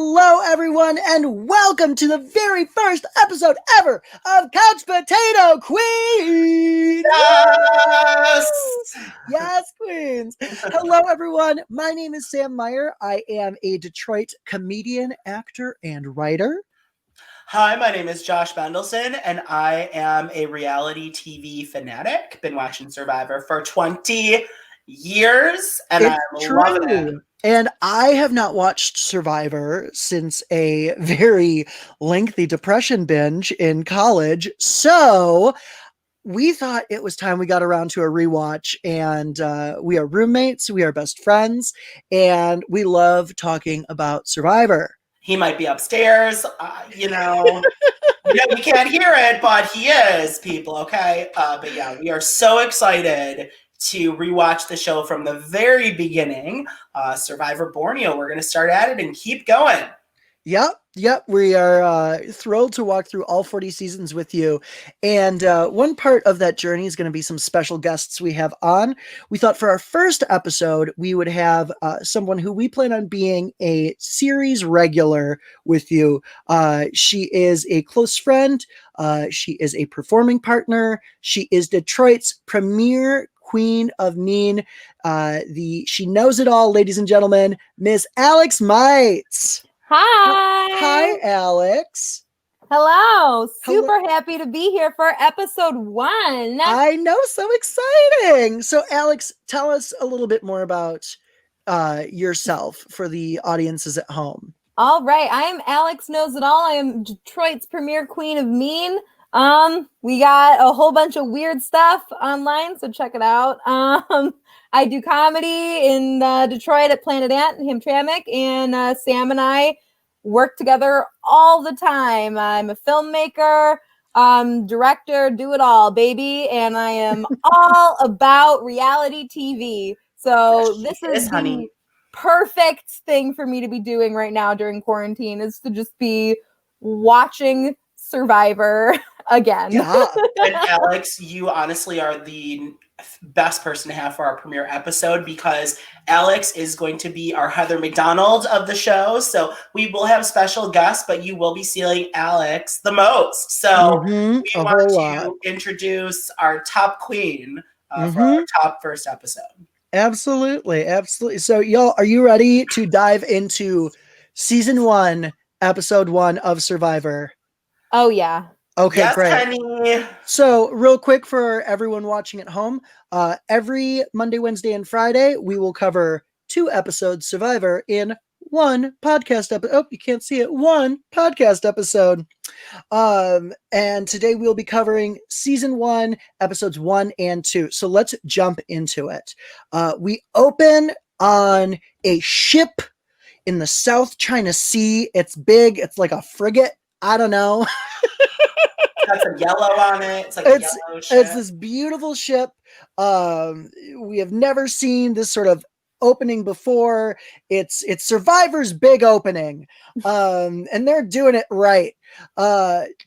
Hello, everyone, and welcome to the very first episode ever of Couch Potato Queens! Yes! Yes, Queens! Hello, everyone. My name is Sam Meier. I am a Detroit comedian, actor, and writer. Hi, my name is Josh Mendelson, and I am a reality TV fanatic. Been watching Survivor for 20 years, and I'm loving it. And I have not watched Survivor since a very lengthy depression binge in college. So we thought it was time we got around to a rewatch. And we are roommates, we are best friends, and we love talking about Survivor. He might be upstairs, you can't hear it, but he is, people, okay? But yeah, we are so excited to rewatch the show from the very beginning. Survivor Borneo, we're going to start at it and keep going. Yep. We are thrilled to walk through all 40 seasons with you. And one part of that journey is going to be some special guests we have on. We thought for our first episode, we would have someone who we plan on being a series regular with you. She is a close friend. She is a performing partner. She is Detroit's premier Queen of Mean. She knows it all, ladies and gentlemen, Miss Alex Meitz. Hi, Alex. Hello. Super happy to be here for episode 1. I know, so exciting. So, Alex, tell us a little bit more about yourself for the audiences at home. All right. I am Alex Knows It All. I am Detroit's premier Queen of Mean. We got a whole bunch of weird stuff online, so check it out. I do comedy in Detroit at Planet Ant in Hamtramck, and Sam and I work together all the time. I'm a filmmaker, director, do it all, baby, and I am all about reality TV. So this is the perfect thing for me to be doing right now during quarantine, is to just be watching Survivor again. Yeah. And Alex, you honestly are the best person to have for our premiere episode, because Alex is going to be our Heather McDonald of the show. So we will have special guests, but you will be seeing Alex the most. So we want to introduce our top queen for our top first episode. Absolutely. So y'all, are you ready to dive into season 1, episode 1 of Survivor? Oh, yeah. Okay, yes, great. Honey. So real quick for everyone watching at home, every Monday, Wednesday, and Friday, we will cover 2 episodes Survivor in 1 podcast episode. Oh, you can't see it. 1 podcast episode. And today we'll be covering season 1, episodes 1 and 2. So let's jump into it. We open on a ship in the South China Sea. It's big. It's like a frigate. I don't know. Got some yellow on it. It's like a yellow ship. It's this beautiful ship. We have never seen this sort of opening before. It's Survivor's big opening. And they're doing it right.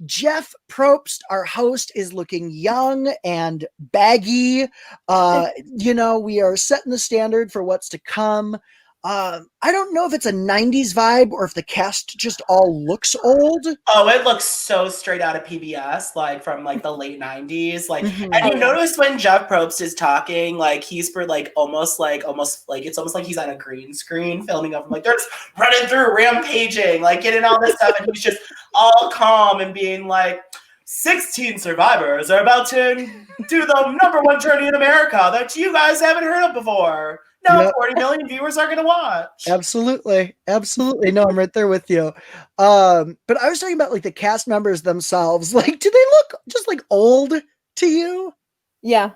Jeff Probst, our host, is looking young and baggy. We are setting the standard for what's to come. I don't know if it's a 90s vibe or if the cast just all looks old. Oh, it looks so straight out of PBS, like from like the late 90s. Like, and you notice when Jeff Probst is talking, like he's for almost like it's almost like he's on a green screen filming up. Like they're just running through, rampaging, like getting all this stuff, and he's just all calm and being like, 16 survivors are about to do the #1 journey in America that you guys haven't heard of before. No, 40 million viewers are going to watch. Absolutely. No, I'm right there with you. But I was talking about like the cast members themselves. Like, do they look just like old to you? Yeah.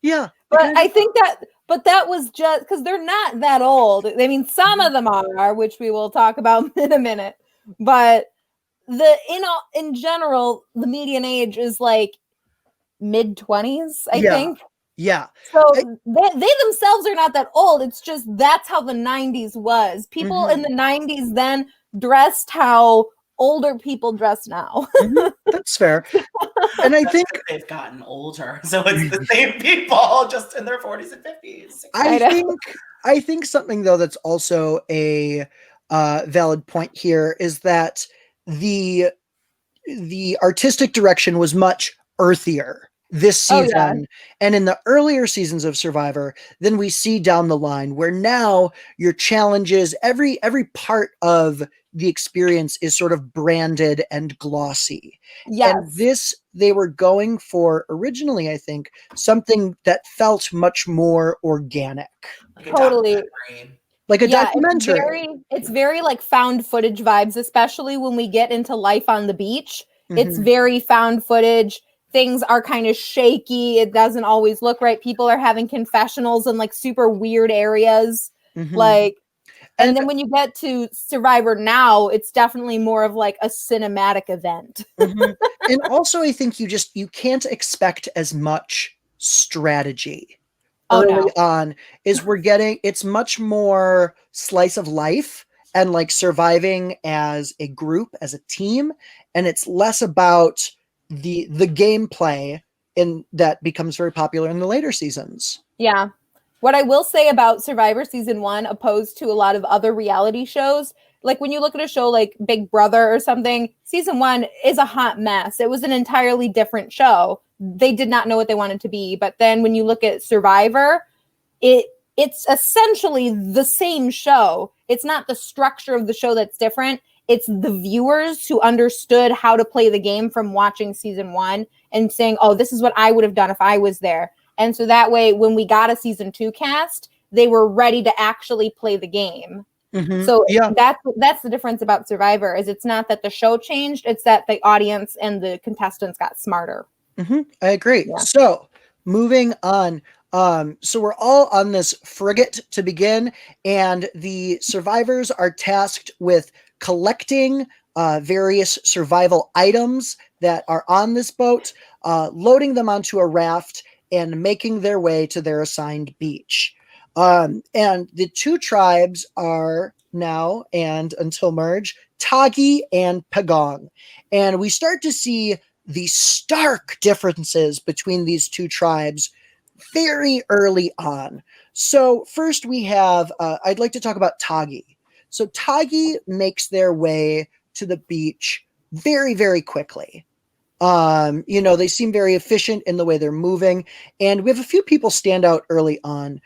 But I think that was just because they're not that old. I mean, some of them are, which we will talk about in a minute. But in general, the median age is like mid-20s, I think. Yeah. So they themselves are not that old. It's just that's how the 90s was. People in the 90s then dressed how older people dress now. That's fair. And I think they've gotten older. So it's the same people just in their 40s and 50s. I think something though that's also a valid point here, is that the artistic direction was much earthier this season and in the earlier seasons of Survivor than we see down the line, where now your challenges, every part of the experience is sort of branded and glossy. Yes. And this, they were going for originally, I think, something that felt much more organic. Like a Totally. documentary. Like a documentary. It's very like found footage vibes, especially when we get into life on the beach. It's Mhm. very found footage. Things are kind of shaky. It doesn't always look right. People are having confessionals in like super weird areas. Mhm. Like, and And- then when you get to Survivor now, it's definitely more of like a cinematic event. Mhm. And also, I think you can't expect as much strategy early on. It's much more slice of life and like surviving as a group, as a team, and it's less about the gameplay that becomes very popular in the later seasons. Yeah. What I will say about Survivor season 1, opposed to a lot of other reality shows, like when you look at a show like Big Brother or something, season 1 is a hot mess. It was an entirely different show. They did not know what they wanted to be. But then when you look at Survivor, it's essentially the same show. It's not the structure of the show that's different. It's the viewers who understood how to play the game from watching season 1 and saying, oh, this is what I would have done if I was there. And so that way, when we got a season 2 cast, they were ready to actually play the game. Mhm. So Yeah. that's the difference about Survivor, is it's not that the show changed, it's that the audience and the contestants got smarter. Mhm. I agree. Yeah. So moving on. So we're all on this frigate to begin, and the survivors are tasked with collecting various survival items that are on this boat, loading them onto a raft, and making their way to their assigned beach. And the two tribes are now, and until merge, Tagi and Pagong. And we start to see the stark differences between these two tribes very early on. So first we have, I'd like to talk about Tagi. So Tagi makes their way to the beach very, very quickly. They seem very efficient in the way they're moving, and we have a few people stand out early on.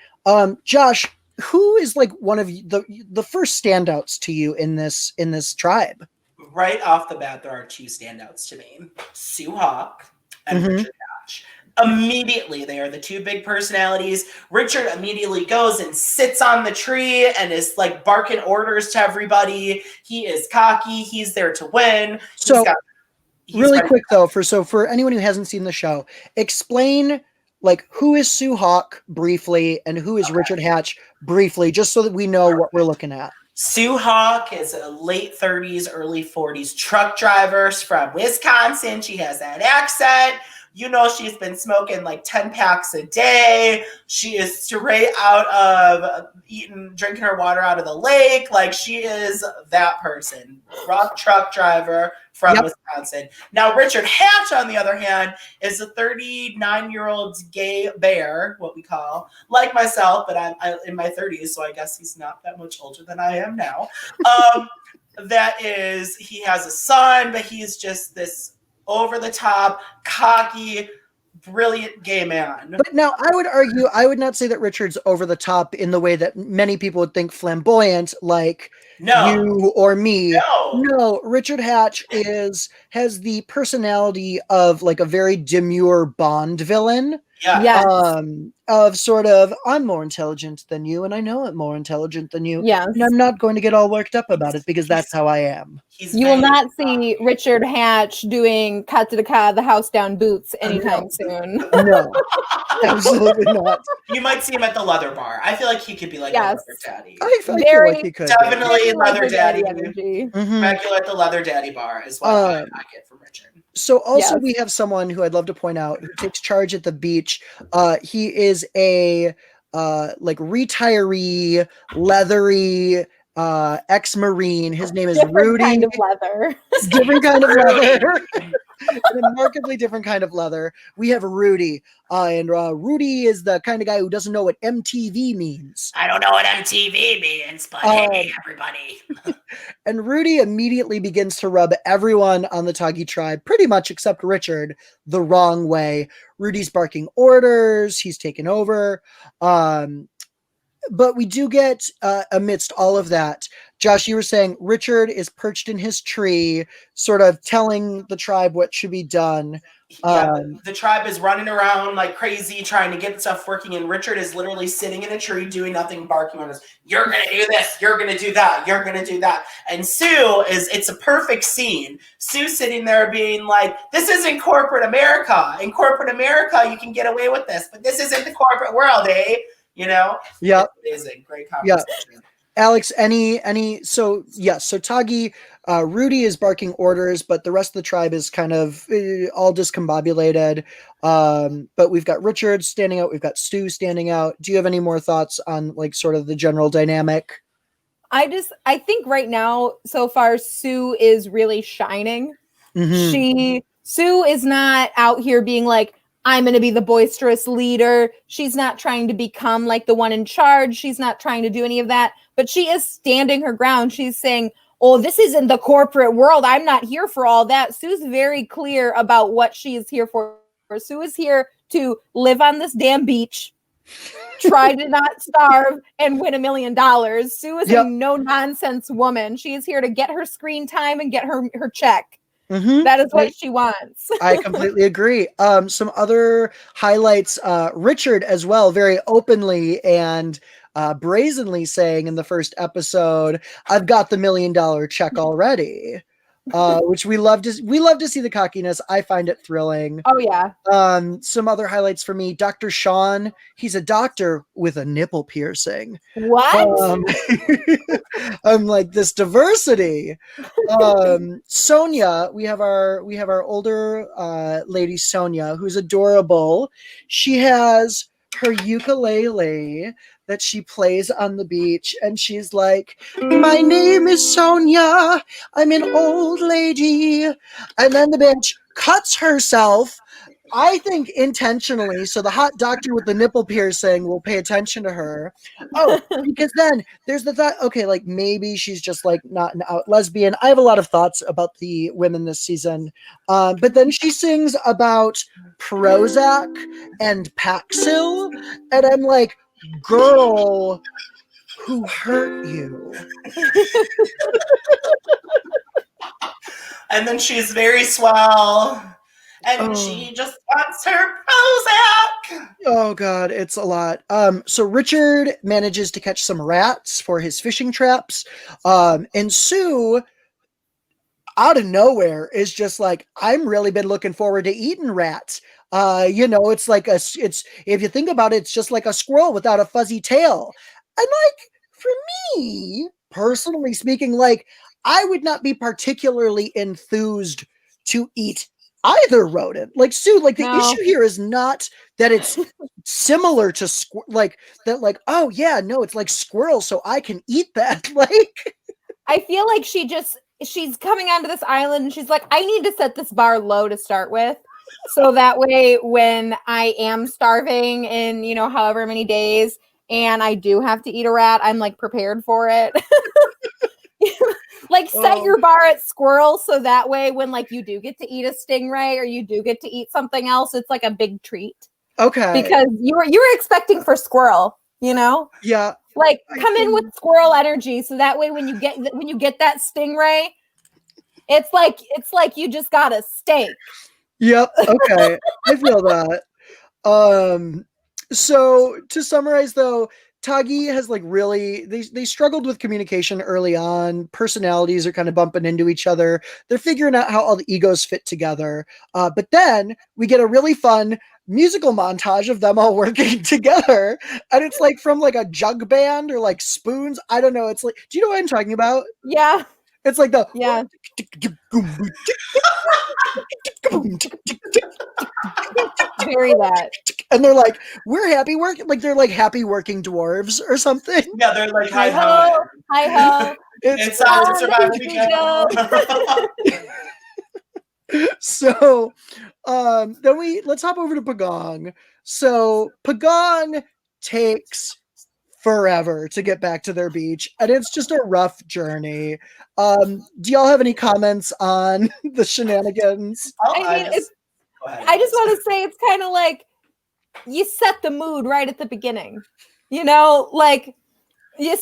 Josh, who is like one of the first standouts to you in this tribe? Right off the bat, there are two standouts to me: Sue Hawk and Mhm. Richard Hatch. Immediately, they are the two big personalities. Richard immediately goes and sits on the tree and is like barking orders to everybody. He is cocky. He's there to win. So, really ready- quick though, for anyone who hasn't seen the show, explain like who is Sue Hawk briefly and who is Richard Hatch briefly, just so that we know what we're looking at. Sue Hawk is a late 30s, early 40s truck driver from Wisconsin. She has that accent. You know, she's been smoking like 10 packs a day. She is straight out of drinking her water out of the lake. Like, she is that person. Rough truck driver from Wisconsin. Now, Richard Hatch, on the other hand, is a 39-year-old gay bear, what we call, like myself, but I'm in my 30s, so I guess he's not that much older than I am now. He has a son, but he's just this over-the-top, cocky, brilliant gay man. But now I would not say that Richard's over the top in the way that many people would think flamboyant, like you or me. No, Richard Hatch has the personality of like a very demure Bond villain. Yeah. Yes. Of sort of, I'm more intelligent than you, and I know I'm more intelligent than you. Yes. And I'm not going to get all worked up about it because that's how I am. You will not see Richard Hatch doing cut to the house down boots anytime soon. No, absolutely not. You might see him at the leather bar. I feel like he could be like a leather daddy. I feel like he could. Definitely leather daddy energy. Regular at the leather daddy bar is what I get from Richard. So also we have someone who I'd love to point out who takes charge at the beach. He is a like retiree, leathery ex-Marine. His name is Different Rudy. kind of leather. Different kind of leather. in a markedly different kind of leather, we have Rudy. And Rudy is the kind of guy who doesn't know what MTV means. I don't know what MTV means, but hey, everybody. And Rudy immediately begins to rub everyone on the Tagi tribe, pretty much except Richard, the wrong way. Rudy's barking orders. He's taken over. But we do get, amidst all of that, Josh, you were saying Richard is perched in his tree, sort of telling the tribe what should be done. The tribe is running around like crazy, trying to get stuff working, and Richard is literally sitting in a tree doing nothing, barking orders. You're going to do this. You're going to do that. You're going to do that. And Sue it's a perfect scene. Sue sitting there being like, this isn't corporate America. In corporate America, you can get away with this, but this isn't the corporate world, eh? You know? Yeah. Amazing. Great conversation. Yeah. Alex, so Tagi, Rudy is barking orders, but the rest of the tribe is kind of all discombobulated. But we've got Richard standing out. We've got Stu standing out. Do you have any more thoughts on like sort of the general dynamic? I think right now, so far, Sue is really shining. Mm-hmm. Sue is not out here being like, I'm going to be the boisterous leader. She's not trying to become like the one in charge. She's not trying to do any of that, but she is standing her ground. She's saying, oh, this isn't the corporate world. I'm not here for all that. Sue's very clear about what she is here for. Sue is here to live on this damn beach, try to not starve, and win $1 million. Sue is a no-nonsense woman. She is here to get her screen time and get her check. Mm-hmm. That is what she wants. I completely agree. Some other highlights, Richard as well, very openly and brazenly saying in the first episode, I've got the $1 million check already. Which we love to see the cockiness. I find it thrilling. Oh yeah. Some other highlights for me, Dr. Sean, he's a doctor with a nipple piercing. What? I'm like, this diversity. Sonia, we have our older lady Sonia, who's adorable. She has her ukulele that she plays on the beach, and she's like, my name is Sonia, I'm an old lady, and then the bitch cuts herself, I think intentionally, so the hot doctor with the nipple piercing will pay attention to her. Oh, because then there's the thought, okay, like maybe she's just like not an out lesbian. I have a lot of thoughts about the women this season, but then she sings about Prozac and Paxil, and I'm like, girl, who hurt you? And then she's very swell. And she just wants her Prozac. Oh God, it's a lot. So Richard manages to catch some rats for his fishing traps. And Sue, out of nowhere, is just like, I'm really been looking forward to eating rats. It's like it's if you think about it, it's just like a squirrel without a fuzzy tail. And like, for me, personally speaking, like I would not be particularly enthused to eat either rodent. Like Sue, like the issue here is not that it's similar to oh yeah, no, it's like squirrel, so I can eat that. Like I feel like she's coming onto this island and she's like, I need to set this bar low to start with. So that way when I am starving in, however many days and I do have to eat a rat, I'm like prepared for it. Like set your bar at squirrel so that way when like you do get to eat a stingray or you do get to eat something else, it's like a big treat. Okay. Because you were expecting for squirrel, Yeah. Like come in with squirrel energy so that way when you get that stingray, it's like you just got a steak. Yep. Okay. I feel that. So to summarize though, Tagi has like really, they struggled with communication early on. Personalities are kind of bumping into each other. They're figuring out how all the egos fit together. But then we get a really fun musical montage of them all working together. And it's like from like a jug band or like spoons. I don't know. It's like, do you know what I'm talking about? Yeah. It's like the very that. And they're like, we're happy working, like they're like happy working dwarves or something. Yeah, they're like hi ho, hi ho. It's time to survive. So then let's hop over to Pagong. So Pagong takes forever to get back to their beach, and it's just a rough journey. Do y'all have any comments on the shenanigans? I just want to say it's kind of like you set the mood right at the beginning. You know, like you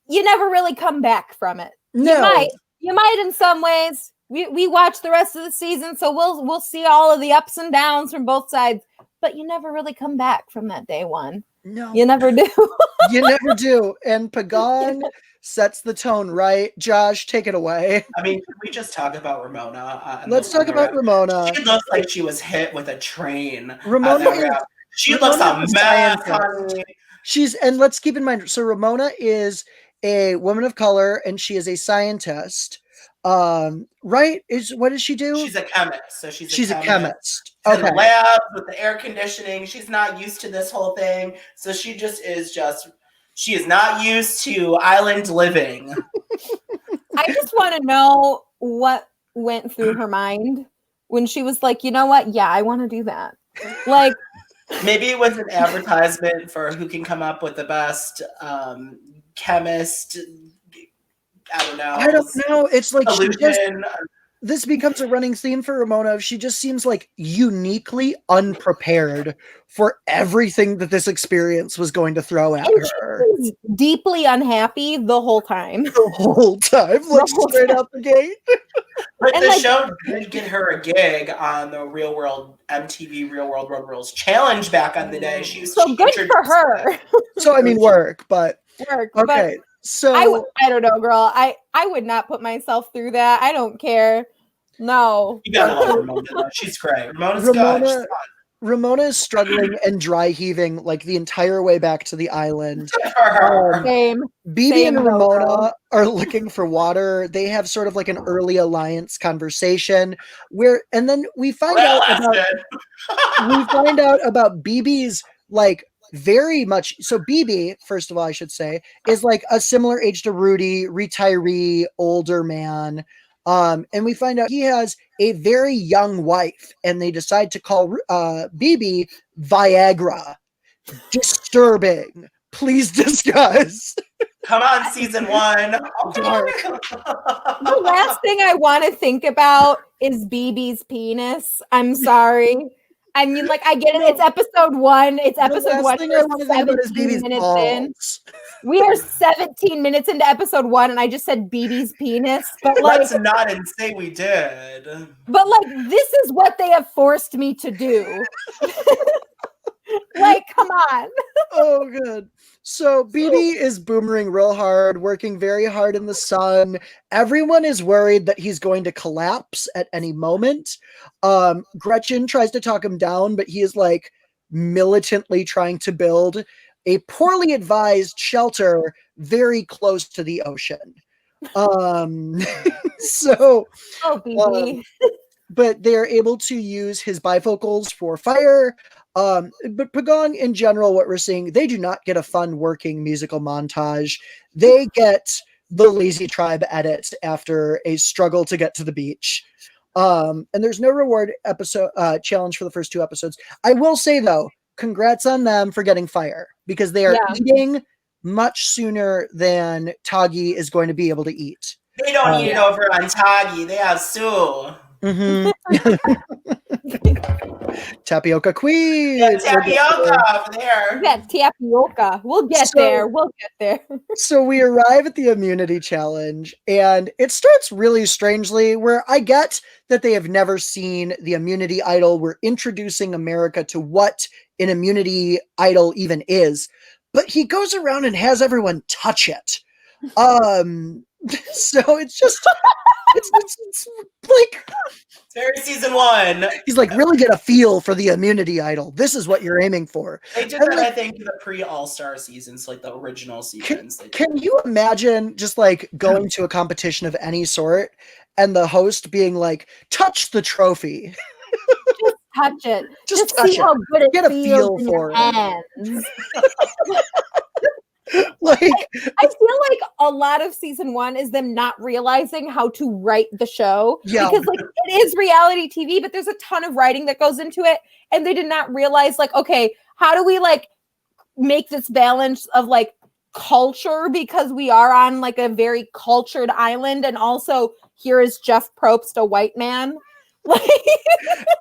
never really come back from it. No. You might in some ways. We watch the rest of the season, so we'll see all of the ups and downs from both sides, but you never really come back from that day one. No. You never do. You never do. And Pagong sets the tone right. Josh, take it away. I mean, can we just talk about Ramona? Let's talk about Ramona. She looks like she was hit with a train. Ramona looks a mess, honey. And let's keep in mind, so Ramona is a woman of color and she is a scientist. Right? What does she do? She's a chemist. So she's a chemist. Okay. In the lab with the air conditioning. She's not used to this whole thing. So she is not used to island living. I just want to know what went through her mind when she was like, you know what? Yeah, I want to do that. Like, maybe it was an advertisement for who can come up with the best chemist. I don't know. It's like this becomes a running theme for Ramona. She just seems like uniquely unprepared for everything that this experience was going to throw at her. She was deeply unhappy the whole time. The whole time, like straight out the gate. But the show did get her a gig on the MTV Real World Road Rules Challenge back on the day. She good for her. So I mean, work. Okay. But so I don't know, girl. I would not put myself through that. I don't care. No. You gotta love Ramona. She's great. Ramona is struggling and dry heaving like the entire way back to the island. Same. BB and Ramona are looking for water. They have sort of like an early alliance conversation and then we find out about BB's like very much. So BB, first of all, I should say, is like a similar age to Rudy, retiree, older man. And we find out he has a very young wife, and they decide to call BB Viagra. Disturbing. Please discuss. Come on, season 1. The last thing I want to think about is BB's penis. I'm sorry. I mean, like, I get it. It's episode 1. It's episode 1. Thing I want to think about is BB's balls. We are 17 minutes into episode 1, and I just said BB's penis. But let's not and say we did. But like, this is what they have forced me to do. Like, come on. Oh, good. So BB is boomering real hard, working very hard in the sun. Everyone is worried that he's going to collapse at any moment. Gretchen tries to talk him down, but he is like militantly trying to build a poorly advised shelter very close to the ocean. BB. But they're able to use his bifocals for fire. But Pagong in general, what we're seeing, they do not get a fun working musical montage. They get the Lazy Tribe edit after a struggle to get to the beach. And there's no reward challenge for the first 2 episodes. I will say though, congrats on them for getting fire, because they are eating much sooner than Tagi is going to be able to eat. They don't eat over on Tagi. They have Sue. Mm-hmm. Tapioca queen. Yeah, tapioca over there. Yeah, tapioca. We'll get there. So we arrive at the immunity challenge, and it starts really strangely, where I get that they have never seen the immunity idol. We're introducing America to what an immunity idol even is, but he goes around and has everyone touch it. So it's just it's like it's very season 1. He's like, really get a feel for the immunity idol. This is what you're aiming for. They did that, I think, the pre-All-Star seasons, like the original seasons. Can you imagine just like going to a competition of any sort and the host being like, touch the trophy? Just touch it. Just touch see it. How good it get a feels feel for it. Like I feel like a lot of season 1 is them not realizing how to write the show. Yeah. Because like it is reality TV, but there's a ton of writing that goes into it. And they did not realize like, okay, how do we like make this balance of like culture, because we are on like a very cultured island, and also here is Jeff Probst, a white man.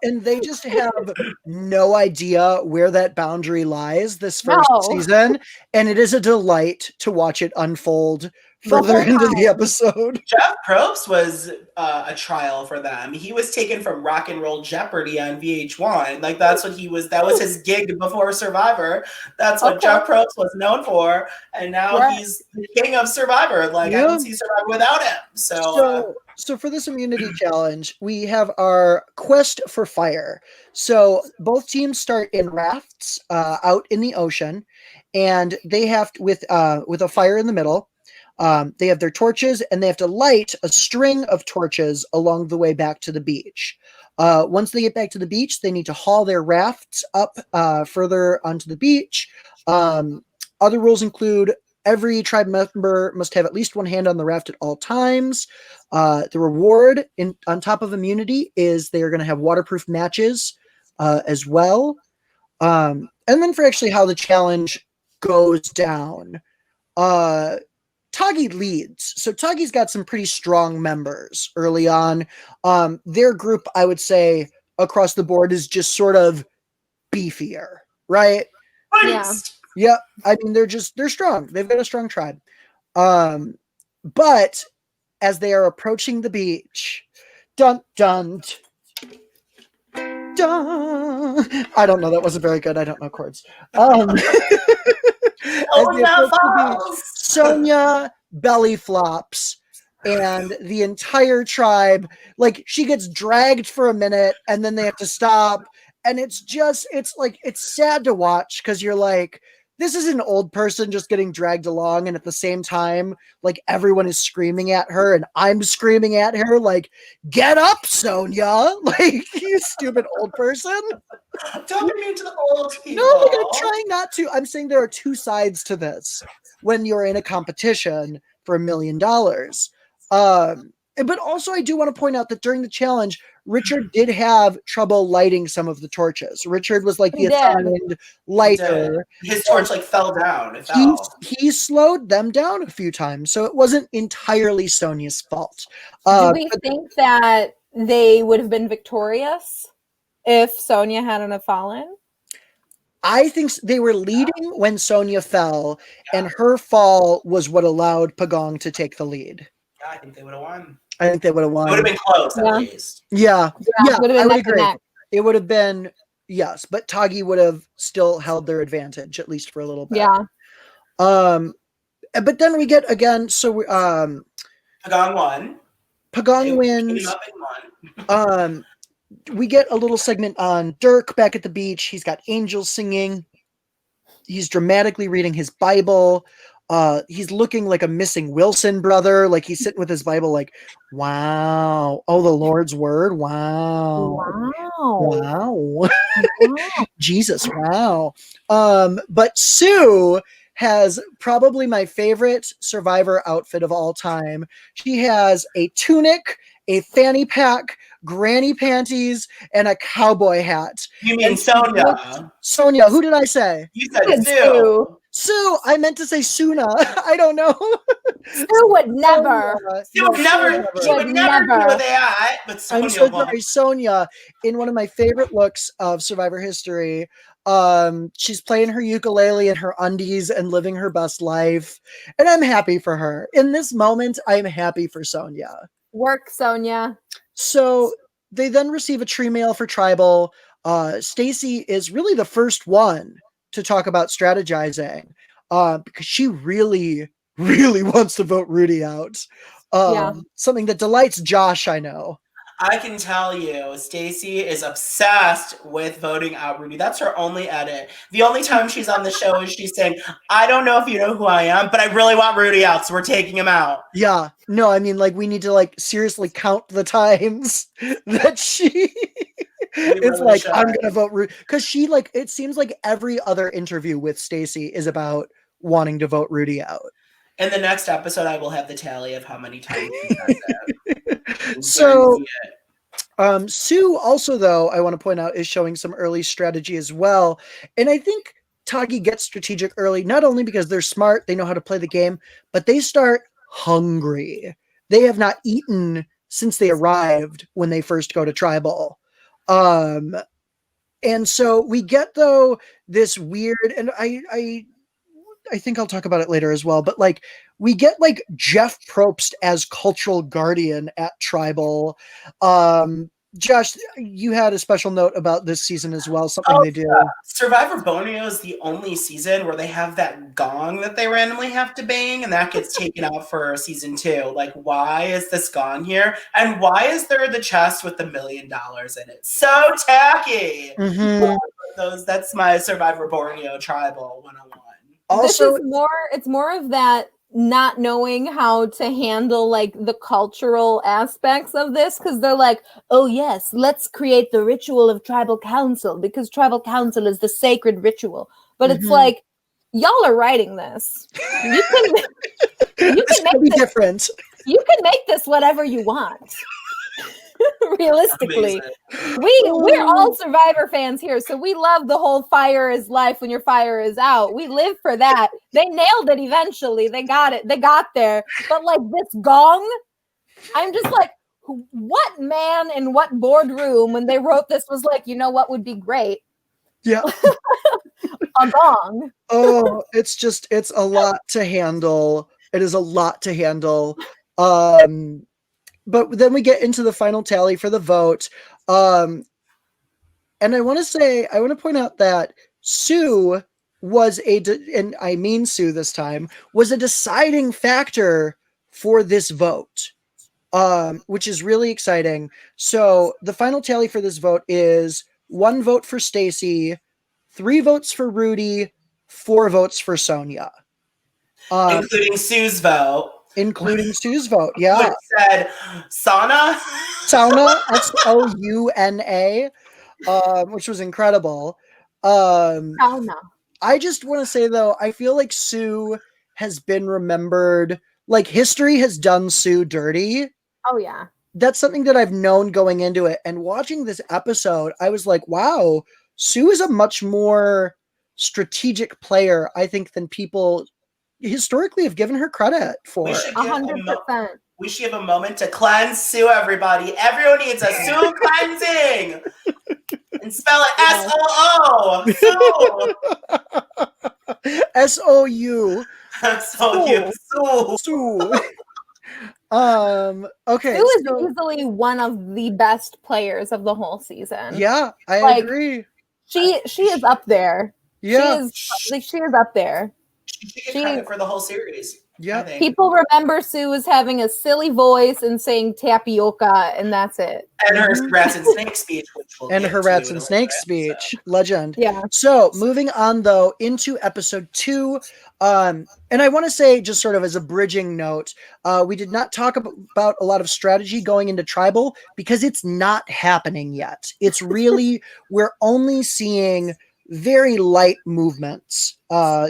And they just have no idea where that boundary lies this first season, and it is a delight to watch it unfold further into the episode. Jeff Probst was a trial for them. He was taken from Rock and Roll Jeopardy on VH1. Like that's what he was. That was his gig before Survivor. That's what Jeff Probst was known for, and now he's the king of Survivor. Like I don't see Survivor without him. So for this immunity challenge, we have our quest for fire. So both teams start in rafts out in the ocean, and they have to, with a fire in the middle. They have their torches, and they have to light a string of torches along the way back to the beach. Once they get back to the beach, they need to haul their rafts up further onto the beach. Other rules include every tribe member must have at least one hand on the raft at all times. The reward on top of immunity is they are going to have waterproof matches as well. And then for actually how the challenge goes down, Toggy leads. So Toggy's got some pretty strong members early on. Their group, I would say, across the board is just sort of beefier, right? Yeah. Yeah, I mean they're strong. They've got a strong tribe. But as they are approaching the beach, dun dun dun. I don't know. That wasn't very good. I don't know chords. Sonia belly flops, and the entire tribe, like, she gets dragged for a minute, and then they have to stop. And it's sad to watch, because you're like, this is an old person just getting dragged along, and at the same time, like, everyone is screaming at her, and I'm screaming at her, like, get up, Sonia! Like, you stupid old person. Don't be mean to the old people. No, like, I'm trying not to. I'm saying there are two sides to this when you're in a competition for $1 million. But also, I do want to point out that during the challenge, Richard did have trouble lighting some of the torches. Richard was like the assigned lighter. His torch like fell down. He slowed them down a few times, so it wasn't entirely Sonia's fault. Do we think that they would have been victorious if Sonia hadn't have fallen? I think they were leading when Sonia fell, and her fall was what allowed Pagong to take the lead. Yeah, I think they would have won. I think they would have won. It would have been close, at least. Yeah, I would agree. It would have been, yes, but Toggy would have still held their advantage, at least for a little bit. Yeah. But then we get again, so Pagong won. Pagong wins. We get a little segment on Dirk back at the beach. He's got angels singing. He's dramatically reading his Bible. He's looking like a missing Wilson brother. Like, he's sitting with his Bible like, wow. Oh, the Lord's word. Wow. Jesus. Wow. But Sue has probably my favorite Survivor outfit of all time. She has a tunic, a fanny pack, granny panties, and a cowboy hat. You mean Sonia? Sonia. Who did I say? You said Sue. Sue. I meant to say Suna. I don't know. Sue would never. She would never do that. But Sonia I'm so sorry, Sonia. In one of my favorite looks of Survivor history, she's playing her ukulele in her undies and living her best life, and I'm happy for her. In this moment, I'm happy for Sonia. Work, Sonia. So they then receive a tree mail for tribal. Stacy is really the first one to talk about strategizing, because she really, really wants to vote Rudy out. Something that delights Josh, I know. I can tell you, Stacy is obsessed with voting out Rudy. That's her only edit. The only time she's on the show is she's saying, I don't know if you know who I am, but I really want Rudy out, so we're taking him out. Yeah. No, I mean, like, we need to, like, seriously count the times that she is like, I'm going to vote Rudy. Because she, like, it seems like every other interview with Stacy is about wanting to vote Rudy out. In the next episode, I will have the tally of how many times he does it. So, Sue also, though, I want to point out, is showing some early strategy as well. And I think Tagi gets strategic early, not only because they're smart, they know how to play the game, but they start hungry. They have not eaten since they arrived when they first go to Tribal. And so we get, though, this weird, and I think I'll talk about it later as well, but like we get like Jeff Probst as cultural guardian at Tribal. Josh, you had a special note about this season as well, something they do. Yeah. Survivor Borneo is the only season where they have that gong that they randomly have to bang, and that gets taken out for season 2. Like, why is this gong here? And why is there the chest with the $1 million in it? So tacky. Mm-hmm. That's my Survivor Borneo Tribal 101. Also, it's more of that not knowing how to handle like the cultural aspects of this, because they're like, oh yes, let's create the ritual of tribal council because tribal council is the sacred ritual. But it's like, y'all are writing this. You can make this different. You can make this whatever you want. Realistically, we're all Survivor fans here, so we love the whole fire is life when your fire is out. We live for that. They nailed it eventually. They got it. They got there. But like this gong, I'm just like, what man in what boardroom when they wrote this was like, you know what would be great? Yeah. A gong. Oh, it's a lot to handle. It is a lot to handle. But then we get into the final tally for the vote. And I want to point out that Sue was and I mean Sue this time, was a deciding factor for this vote, which is really exciting. So the final tally for this vote is 1 vote for Stacy, 3 votes for Rudy, 4 votes for Sonia. Including Sue's vote. Including Sue's vote, yeah. Which said Sauna, Souna, which was incredible. Sauna. I just want to say, though, I feel like Sue has been remembered. Like, history has done Sue dirty. Oh, yeah. That's something that I've known going into it. And watching this episode, I was like, wow, Sue is a much more strategic player, I think, than people historically have given her credit for. 100%. We should give a moment to cleanse Sue, everybody. Everyone needs a Sue cleansing. And spell it S-O-O. Sue. S-O-U. S-O-U. Sue. Okay. Sue is easily one of the best players of the whole season. Yeah, I agree. She is up there. Yeah. She is up there. She should get credit for the whole series. Yeah. People remember Sue as having a silly voice and saying tapioca, and that's it. And her rats and snake speech, legend. Yeah. So moving on, though, into episode 2. And I want to say, just sort of as a bridging note, we did not talk about a lot of strategy going into Tribal because it's not happening yet. It's really, we're only seeing very light movements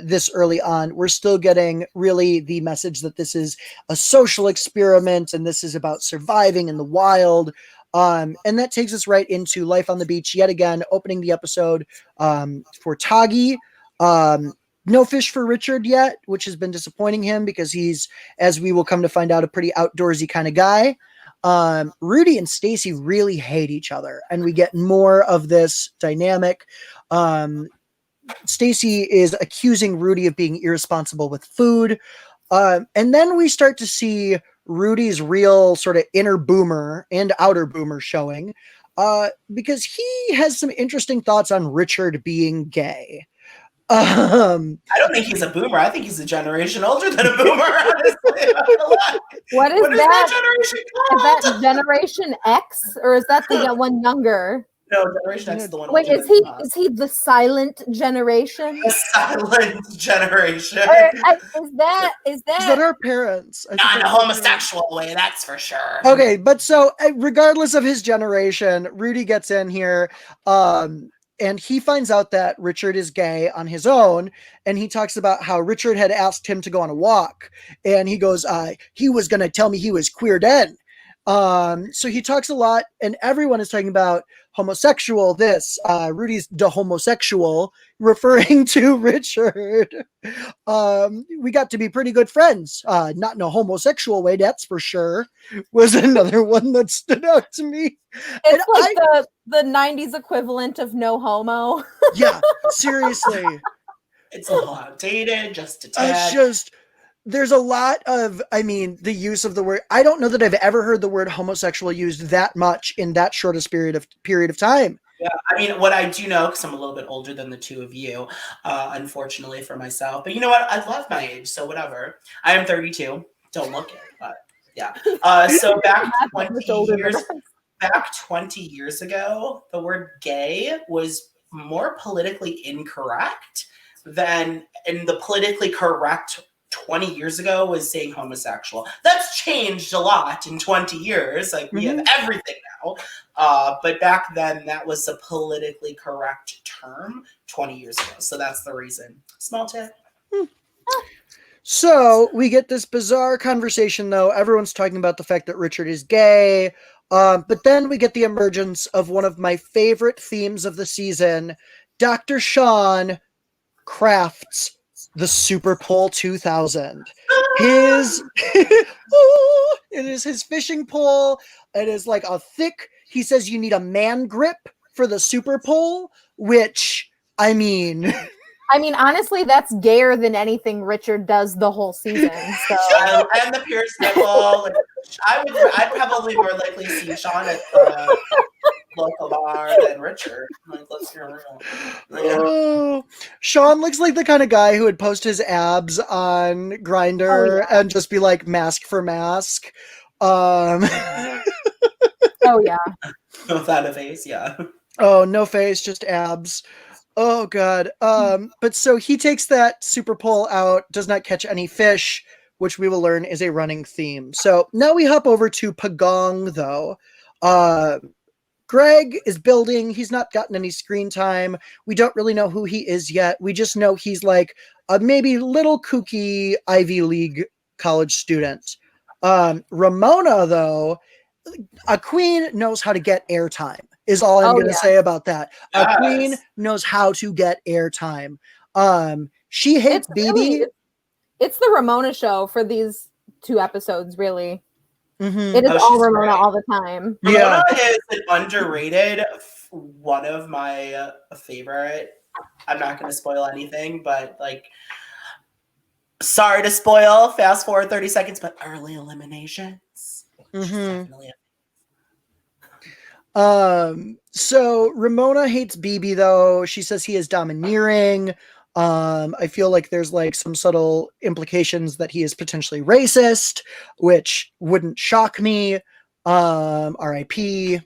this early on. We're still getting really the message that this is a social experiment and this is about surviving in the wild. And that takes us right into Life on the Beach yet again, opening the episode for Tagi. No fish for Richard yet, which has been disappointing him because he's, as we will come to find out, a pretty outdoorsy kind of guy. Rudy and Stacy really hate each other, and we get more of this dynamic. Stacy is accusing Rudy of being irresponsible with food. And then we start to see Rudy's real sort of inner boomer and outer boomer showing, because he has some interesting thoughts on Richard being gay. I don't think he's a boomer. I think he's a generation older than a boomer, honestly. What is that generation called? Is that Generation X, or is that the one younger? No, Generation X is the one. Wait, is he the silent generation? The silent generation. Is that our parents? Not in a homosexual way, that's for sure. Okay, but so regardless of his generation, Rudy gets in here. and he finds out that Richard is gay on his own, and he talks about how Richard had asked him to go on a walk, and he goes, he was going to tell me he was queer then. So he talks a lot, and everyone is talking about homosexual this. Rudy's the homosexual, referring to Richard. We got to be pretty good friends. Not in a homosexual way, that's for sure, was another one that stood out to me. It's like the 90s equivalent of no homo. Yeah, seriously. It's a little outdated, just a tad. It's just, there's a lot of, the use of the word. I don't know that I've ever heard the word homosexual used that much in that shortest period of time. Yeah, what I do know, because I'm a little bit older than the two of you, unfortunately for myself. But you know what? I love my age, so whatever. I am 32. Don't look it, but yeah. So back 20 years ago, the word gay was more politically incorrect than in the politically correct 20 years ago was saying homosexual. That's changed a lot in 20 years. Like we have everything now. But back then that was a politically correct term 20 years ago. So that's the reason. Small tip. So we get this bizarre conversation though. Everyone's talking about the fact that Richard is gay. But then we get the emergence of one of my favorite themes of the season. Dr. Sean crafts the Super Pole 2000. It is his fishing pole. It is like a thick, he says you need a man grip for the Super Pole, which, honestly, that's gayer than anything Richard does the whole season. So. And the pierced nipple. I'd probably more likely see Sean at the local bar than Richard. Let's be real. Oh, Sean looks like the kind of guy who would post his abs on Grindr and just be like mask for mask. Oh yeah. Without a face, yeah. Oh, no face, just abs. Oh god. But so he takes that super pole out, does not catch any fish, which we will learn is a running theme. So now we hop over to Pagong though. Greg is building. He's not gotten any screen time. We don't really know who he is yet. We just know he's like a maybe little kooky Ivy League college student. Ramona though, a queen knows how to get airtime. Is all I'm going to say about that. Yes. A queen knows how to get airtime. She hates BB. It's the Ramona show for these 2 episodes, really. Mm-hmm. It is all Ramona great. all the time. Ramona is an underrated, one of my favorite. I'm not going to spoil anything, but sorry to spoil. Fast forward 30 seconds, but early eliminations. Definitely So Ramona hates BB though. She says he is domineering. I feel like there's some subtle implications that he is potentially racist, which wouldn't shock me. RIP.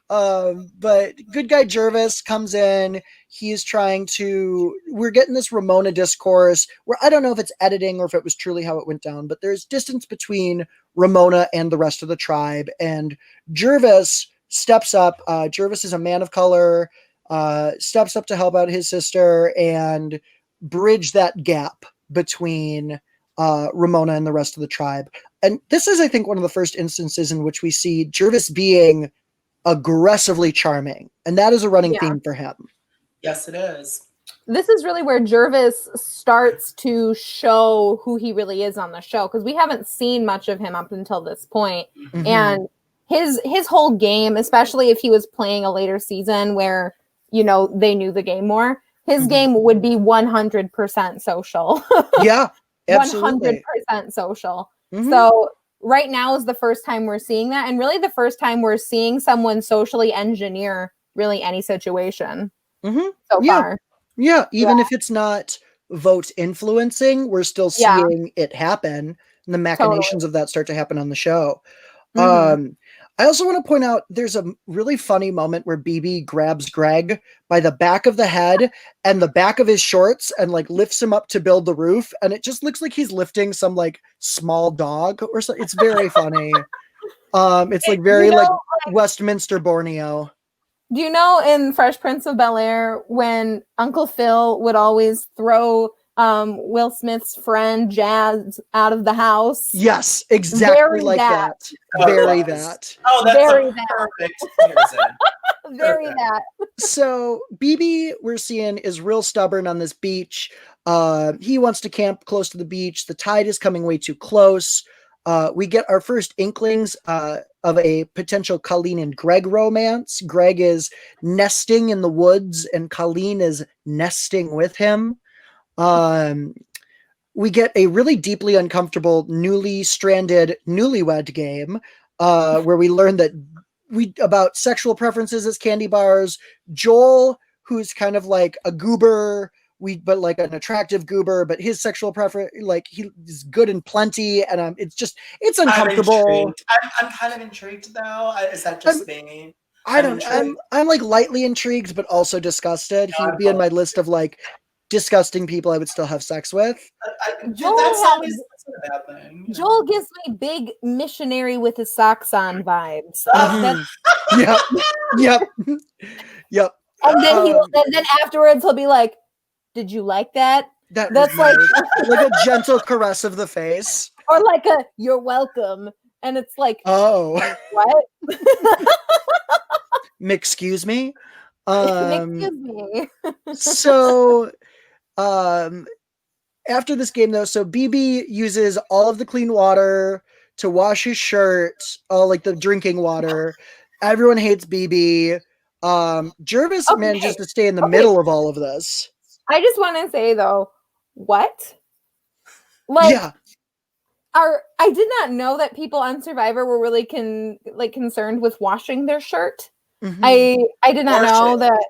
But good guy Jervis comes in. He's we're getting this Ramona discourse where I don't know if it's editing or if it was truly how it went down, but there's distance between Ramona and the rest of the tribe. And Jervis steps up. Jervis is a man of color, steps up to help out his sister and bridge that gap between Ramona and the rest of the tribe. And this is, I think, one of the first instances in which we see Jervis being aggressively charming. And that is a running theme for him. Yes, it is. This is really where Jervis starts to show who he really is on the show, because we haven't seen much of him up until this point. Mm-hmm. And his whole game, especially if he was playing a later season where, they knew the game more, his game would be 100% social. Yeah, absolutely. 100% social. Mm-hmm. So right now is the first time we're seeing that, and really the first time we're seeing someone socially engineer really any situation so far. Yeah, even if it's not vote influencing, we're still seeing it happen, and the machinations of that start to happen on the show. I also want to point out there's a really funny moment where BB grabs Greg by the back of the head and the back of his shorts and lifts him up to build the roof, and it just looks like he's lifting some small dog or something. It's very funny. It's like very like Westminster Borneo. Do you know in Fresh Prince of Bel-Air when Uncle Phil would always throw Will Smith's friend Jazz out of the house? Yes, exactly Very like that. that. Very that. Oh, that's Very a that. perfect comparison. Very Perfect. that. So BB, we're seeing, is real stubborn on this beach. He wants to camp close to the beach. The tide is coming way too close. We get our first inklings of a potential Colleen and Greg romance. Greg is nesting in the woods, and Colleen is nesting with him. We get a really deeply uncomfortable, newly stranded newlywed game where we learn that about sexual preferences as candy bars. Joel, who's kind of like a goober, but like an attractive goober, but his sexual preference, like he's good and plenty, and it's uncomfortable. I'm kind of intrigued though. Is that just me? I'm like lightly intrigued, but also disgusted. He would be in my list of like disgusting people I would still have sex with. That's always a bad thing. Joel gives me big missionary with his socks on vibes. Yep. And then afterwards he'll be like, "Did you like that?" That's like a gentle caress of the face, or like a "You're welcome," and it's like, oh, what? Excuse me. Excuse me. So, after this game though, so BB uses all of the clean water to wash his shirt, all like the drinking water. Everyone hates BB. Jervis manages to stay in the middle of all of this. I just want to say though, what? Like, I did not know that people on Survivor were really concerned with washing their shirt. Mm-hmm. I did not know that.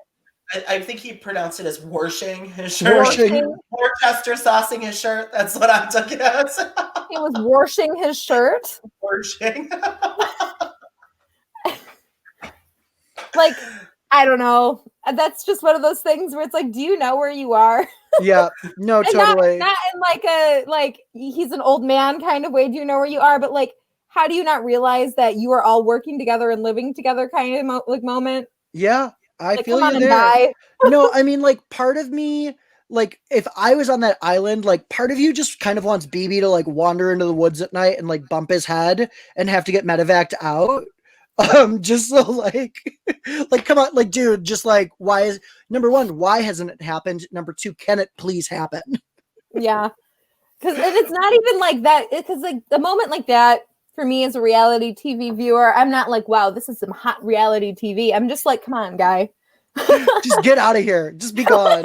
I think he pronounced it as washing his shirt. Worcester saucing his shirt. That's what I took it as. He was washing his shirt. Washing. Like, I don't know. That's just one of those things where it's like, do you know where you are? Yeah, no, totally. Not in like he's an old man kind of way. Do you know where you are? But like, how do you not realize that you are all working together and living together kind of moment? Yeah, I like, feel come you on there. And die. No, I mean, like, part of me, like, if I was on that island, like, part of you just kind of wants BB to like wander into the woods at night and like bump his head and have to get medevaced out. Just so like come on, like, dude, just like, number one, why hasn't it happened? Number two, can it please happen? Yeah, because it's not even like that. Because like the moment like that for me as a reality TV viewer, I'm not like, wow, this is some hot reality TV. I'm just like, come on, guy, just get out of here, just be gone.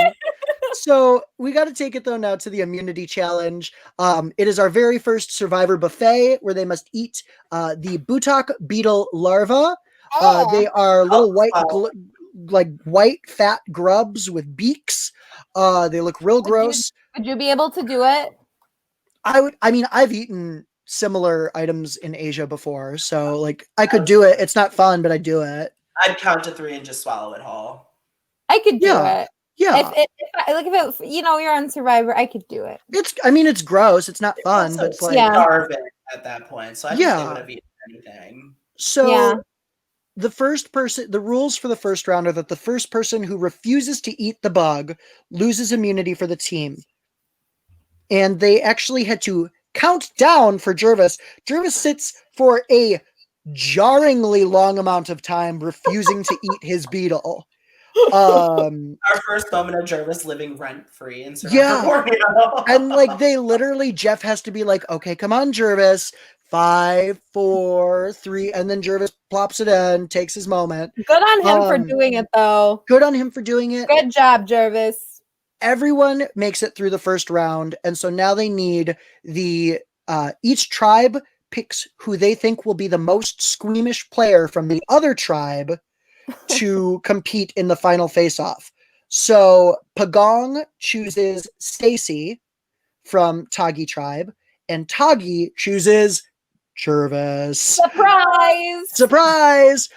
So we got to take it though now to the immunity challenge. It is our very first Survivor buffet where they must eat the butak beetle larvae. They are little white fat grubs with beaks. They look real gross. Would you be able to do it? I mean, I've eaten similar items in Asia before, so like I could do it. It's not fun, but I'd do it. I'd count to 3 and just swallow it whole. I could do it. Yeah. If you're on Survivor, I could do it. It's gross. It's not fun, but it's like starving at that point. So I think they would have eaten anything. So the rules for the first round are that the first person who refuses to eat the bug loses immunity for the team. And they actually had to count down for Jervis. Jervis sits for a jarringly long amount of time refusing to eat his beetle. Our first moment of Jervis living rent-free in Survivor Borneo. And like they literally, Jeff has to be like, okay, come on, Jervis, 5, 4, 3, and then Jervis plops it in, takes his moment. Good on him for doing it though. Good on him for doing it. Good job, Jervis. Everyone makes it through the first round, and so now they need each tribe picks who they think will be the most squeamish player from the other tribe to compete in the final face-off. So Pagong chooses Stacy from Tagi tribe, and Tagi chooses Jervis. Surprise!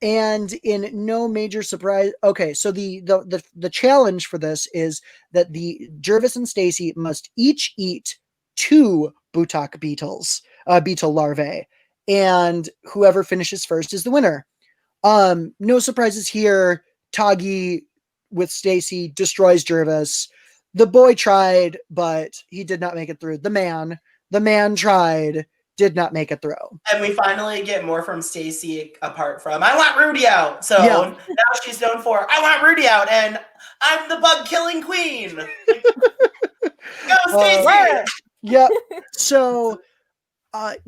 And in no major surprise, okay, so the challenge for this is that the Jervis and Stacy must each eat 2 butak beetle larvae. and whoever finishes first is the winner. No surprises here. Tagi with Stacy destroys Jervis. The boy tried, but he did not make it through. The man tried, did not make it through. And we finally get more from Stacy apart from I want Rudy out. So now she's known for I want Rudy out and I'm the bug killing queen. Go Stacy! Yep. So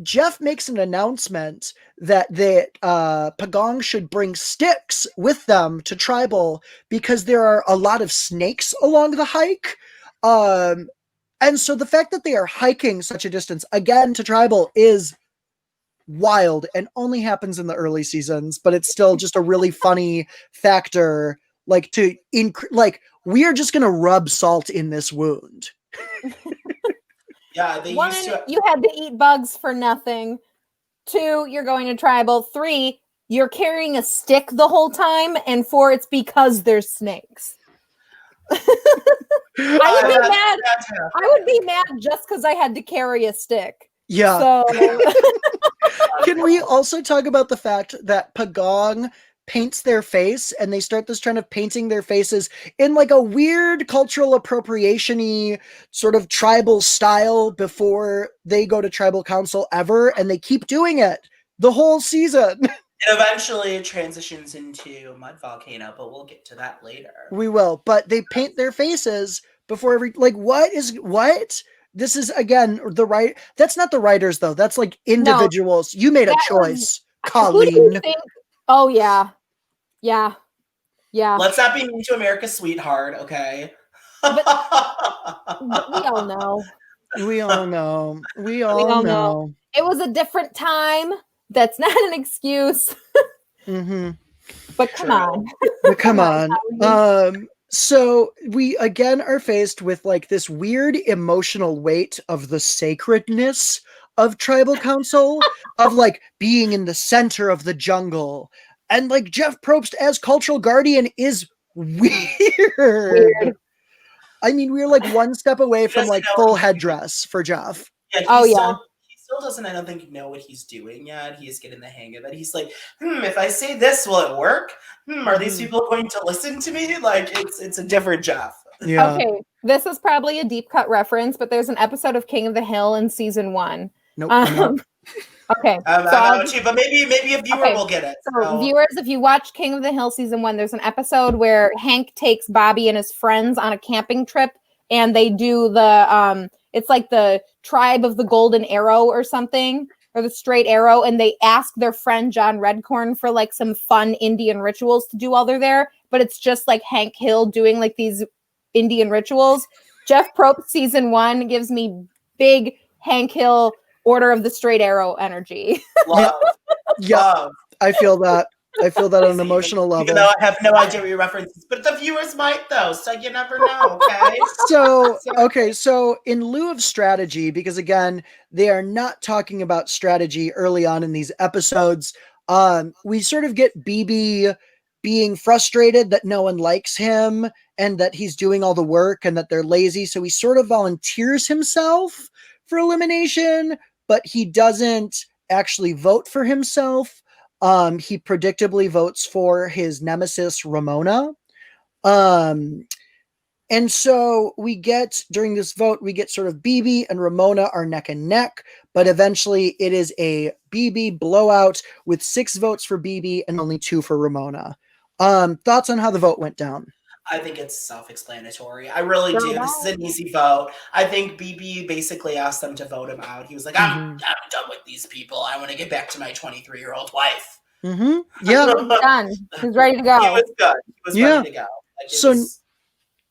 Jeff makes an announcement that Pagong should bring sticks with them to Tribal because there are a lot of snakes along the hike. And so the fact that they are hiking such a distance, again, to Tribal is wild and only happens in the early seasons, but it's still just a really funny factor, like we are just going to rub salt in this wound. Yeah, they One, used to. You had to eat bugs for nothing. 2, you're going to Tribal. 3, you're carrying a stick the whole time. And 4, it's because there's snakes. I would be mad. I would be mad just because I had to carry a stick. Yeah. So Can we also talk about the fact that Pagong paints their face and they start this trend of painting their faces in like a weird cultural appropriation-y sort of tribal style before they go to tribal council ever, and they keep doing it the whole season. It eventually transitions into Mud Volcano, but we'll get to that later. We will, but they paint their faces before what? This is, again, that's not the writers, though. That's like individuals. No, you made a choice, Colleen. Who do you think? Oh, yeah. Yeah. Let's not be mean to America's sweetheart, okay? But we all know. We all know. It was a different time. That's not an excuse. Mm-hmm. But come on. So we again are faced with like this weird emotional weight of the sacredness of tribal council, of like being in the center of the jungle. And like Jeff Probst as cultural guardian is weird. I mean, we're like one step away from like full headdress for Jeff. Yeah, he still doesn't, I don't think, know what he's doing yet. He's getting the hang of it. He's like, if I say this, will it work? Are these people going to listen to me? Like, it's a different Jeff. Yeah. Okay, this is probably a deep cut reference, but there's an episode of King of the Hill in season 1. Nope. Okay. But maybe a viewer will get it. So viewers, if you watch King of the Hill season 1, there's an episode where Hank takes Bobby and his friends on a camping trip, and they do the it's like the tribe of the golden arrow or something, or the straight arrow, and they ask their friend John Redcorn for like some fun Indian rituals to do while they're there, but it's just like Hank Hill doing like these Indian rituals. Jeff Probst season 1 gives me big Hank Hill Order of the Straight Arrow energy. Love. I feel that. On an emotional level. Even though I have no idea what your references, but the viewers might though, so you never know, okay? So in lieu of strategy, because again, they are not talking about strategy early on in these episodes, we sort of get BB being frustrated that no one likes him and that he's doing all the work and that they're lazy, so he sort of volunteers himself for elimination, but he doesn't actually vote for himself. He predictably votes for his nemesis, Ramona. And so during this vote, we get sort of BB and Ramona are neck and neck, but eventually it is a BB blowout with 6 votes for BB and only 2 for Ramona. Thoughts on how the vote went down? I think it's self-explanatory. I really do. This is an easy vote. I think BB basically asked them to vote him out. He was like, I'm done with these people. I want to get back to my 23-year-old wife. Mm-hmm. Yeah. Done. He's ready to go. He was good. He was ready to go.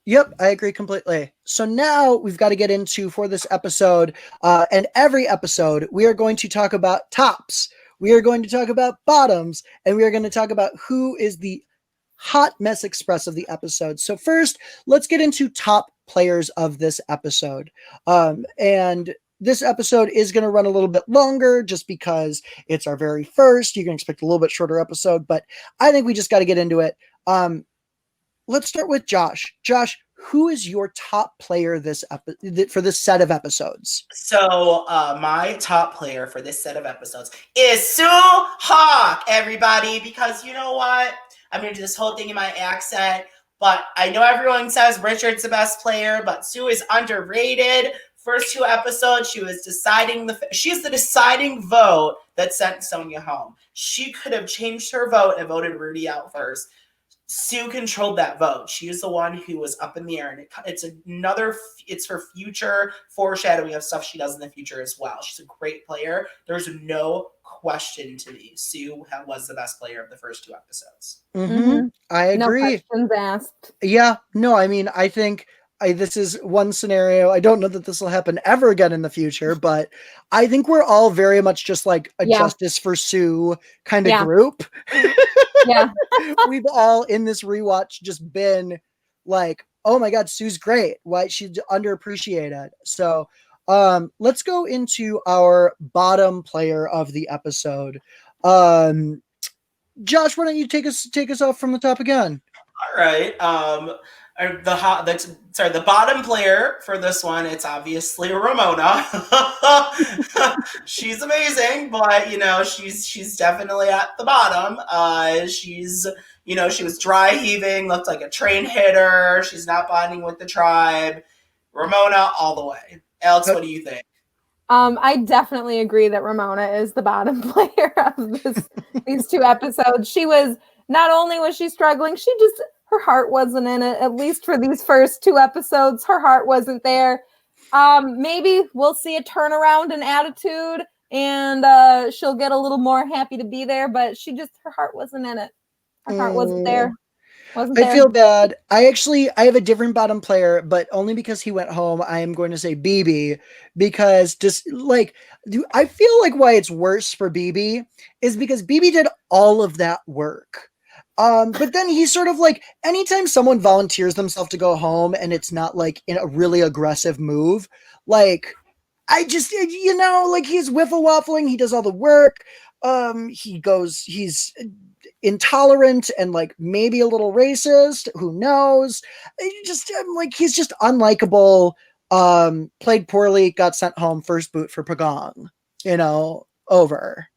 Yep, I agree completely. So now we've got to get into, for this episode, and every episode, we are going to talk about tops. We are going to talk about bottoms, and we are going to talk about who is the hot mess express of the episode. So first, let's get into top players of this episode. And this episode is going to run a little bit longer just because it's our very first. You can expect a little bit shorter episode, but I think we just got to get into it. Let's start with Josh. Josh, who is your top player for this set of episodes? So my top player for this set of episodes is Sue Hawk, everybody, because you know what? I'm going to do this whole thing in my accent, but I know everyone says Richard's the best player, but Sue is underrated. First 2 episodes, she's the deciding vote that sent Sonia home. She could have changed her vote and voted Rudy out first. Sue controlled that vote. She is the one who was up in the air, and it's her future foreshadowing of stuff she does in the future as well. She's a great player. There's no question to me. Sue was the best player of the first 2 episodes. Mm-hmm. I agree. No questions asked. Yeah, no, I mean, I think this is one scenario. I don't know that this will happen ever again in the future, but I think we're all very much just like a justice for Sue kind of group. Yeah. We've all in this rewatch just been like, oh my God, Sue's great. Why she's underappreciated. So let's go into our bottom player of the episode. Josh, why don't you take us off from the top again? All right. The bottom player for this one, it's obviously Ramona. She's amazing, but she's definitely at the bottom. She was dry heaving, looked like a train hitter. She's not bonding with the tribe. Ramona all the way. Alex, what do you think? I definitely agree that Ramona is the bottom player of these 2 episodes. Not only was she struggling, her heart wasn't in it, at least for these first 2 episodes. Her heart wasn't there. Maybe we'll see a turnaround in attitude and she'll get a little more happy to be there, but her heart wasn't in it. Her heart wasn't there. I feel bad. I have a different bottom player, but only because he went home, I am going to say BB, because I feel like why it's worse for BB is because BB did all of that work. But then he's sort of like, anytime someone volunteers themselves to go home and it's not like in a really aggressive move, like he's wiffle waffling. He does all the work. He's intolerant and like maybe a little racist. Who knows? He's just unlikable. Played poorly, got sent home, first boot for Pagong, over.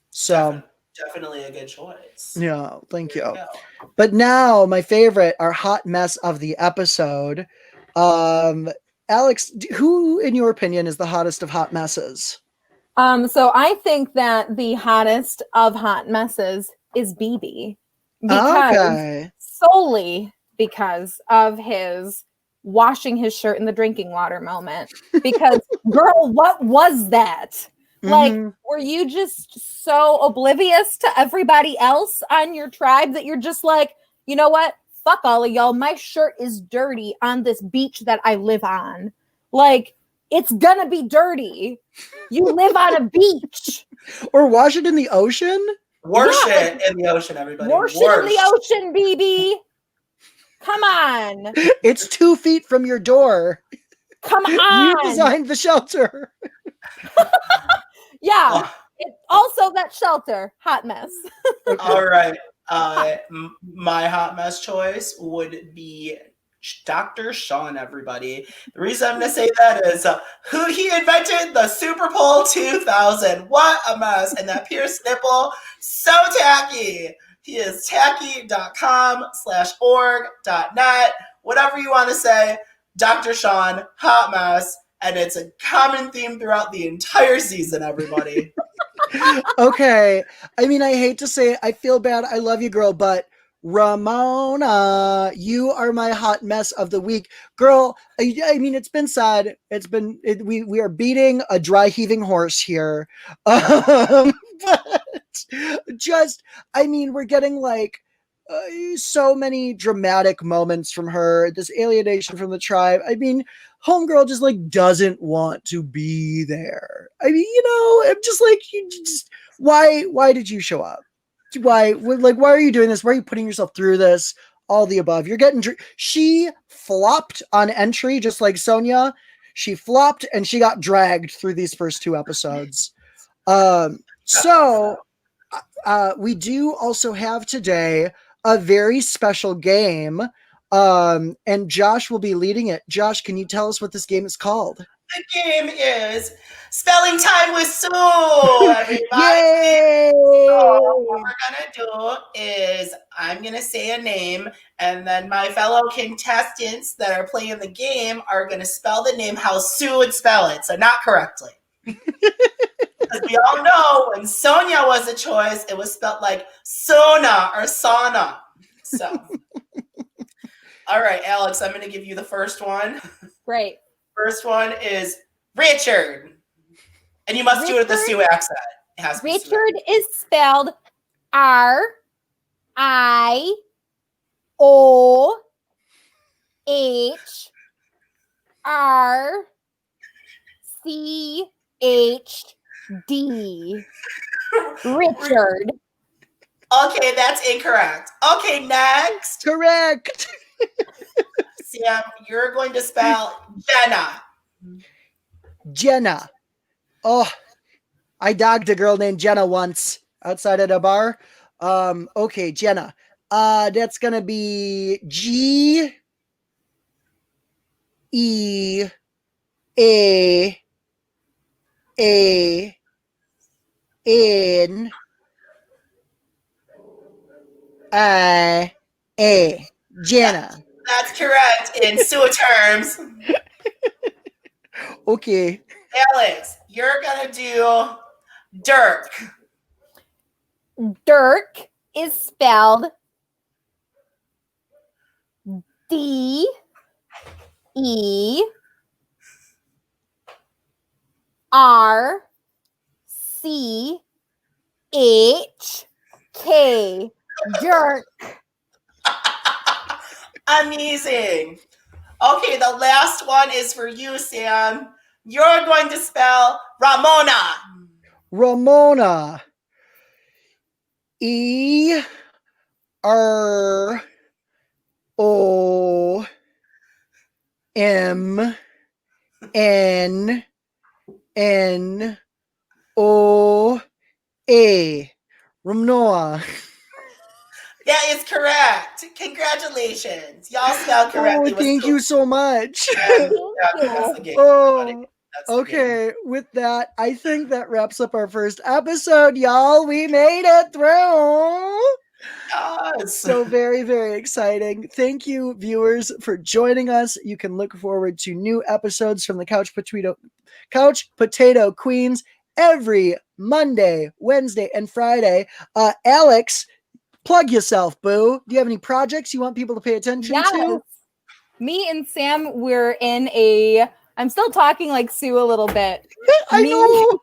So definitely a good choice. Yeah, thank you. But now my favorite, our hot mess of the episode. Alex, who in your opinion is the hottest of hot messes? So I think that the hottest of hot messes is BB. Solely because of his washing his shirt in the drinking water moment. Because, girl, what was that? Like, were you just so oblivious to everybody else on your tribe that you're just like, you know what? Fuck all of y'all. My shirt is dirty on this beach that I live on. Like, it's gonna be dirty. You live on a beach. Or wash it in the ocean? Wash it in the ocean, everybody. Wash it in the ocean, BB. Come on. It's 2 feet from your door. Come on. You designed the shelter. Yeah. Also that shelter. Hot mess. Okay. All right. My hot mess choice would be Dr. Sean, everybody. The reason I'm going to say that is who he invented the Super Bowl 2000. What a mess. And that Pierce nipple, so tacky. He is tacky.com/org.net. Whatever you want to say. Dr. Sean, hot mess. And it's a common theme throughout the entire season, everybody. Okay. I mean, I hate to say it. I feel bad. I love you, girl. But Ramona, you are my hot mess of the week. Girl, I mean, it's been sad. We are beating a dry heaving horse here. But we're getting like so many dramatic moments from her, this alienation from the tribe. I mean, homegirl just like doesn't want to be there. I mean, I'm just like, why did you show up? Why are you doing this? Why are you putting yourself through this? All the above. She flopped on entry, just like Sonia. She flopped and she got dragged through these first 2 episodes. So we do also have today a very special game. And Josh will be leading it. Josh, can you tell us what this game is called? The game is Spelling Time with Sue, everybody. Yay! So what we're gonna do is I'm gonna say a name, and then my fellow contestants that are playing the game are gonna spell the name how Sue would spell it, so not correctly. Because we all know when Sonia was a choice, it was spelled like Sona or Sauna. So, all right, Alex, I'm gonna give you the first one. Great. First one is Richard. And you must do it with the Sioux accent. It has to be Sioux. Richard is spelled RIOHRCHD. Richard. Okay, that's incorrect. Okay, next. Correct. Sam, you're going to spell Jenna. Jenna. Oh, I dogged a girl named Jenna once outside at a bar. Okay, Jenna. That's gonna be G E A N I A. Jenna. That's correct in Sioux terms. Okay. Alex, you're gonna do Dirk. Dirk is spelled D E R C H K. Dirk. Amazing. Okay, the last one is for you, Sam. You're going to spell Ramona. Ramona. E R O M N N O A. Ramona. That is correct. Congratulations. Y'all spelled correctly. Oh, thank you so much. That's the game. Oh, That's the okay. With that, I think that wraps up our first episode, y'all. We made it through. Yes. So very, very exciting. Thank you, viewers, for joining us. You can look forward to new episodes from the Couch Potato Queens every Monday, Wednesday, and Friday. Alex, plug yourself, boo. Do you have any projects you want people to pay attention to? Me and Sam, I'm still talking like Sue a little bit. I know.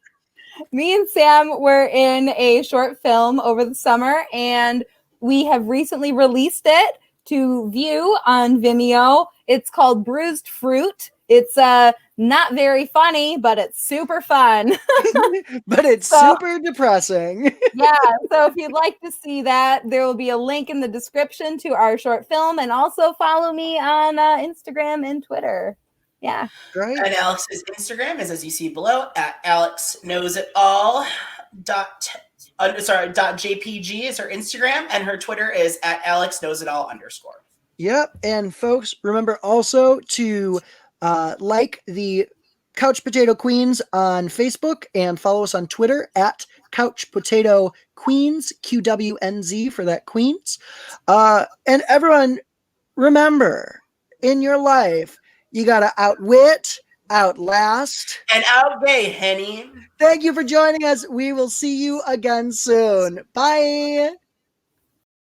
Me and Sam were in a short film over the summer, and we have recently released it to view on Vimeo. It's called Bruised Fruit. It's not very funny, but it's super fun. But it's super depressing. Yeah, so if you'd like to see that, there will be a link in the description to our short film, and also follow me on Instagram and Twitter. Yeah. Great. And Alex's Instagram is, as you see below, at AlexKnowsItAll. .jpg is her Instagram, and her Twitter is at AlexKnowsItAll_. Yep. And folks, remember also to like the Couch Potato Queens on Facebook and follow us on Twitter at Couch Potato Queens, QWNZ for that Queens. And everyone, remember, in your life, you got to outwit, outlast, and outgay, Henny. Thank you for joining us. We will see you again soon. Bye.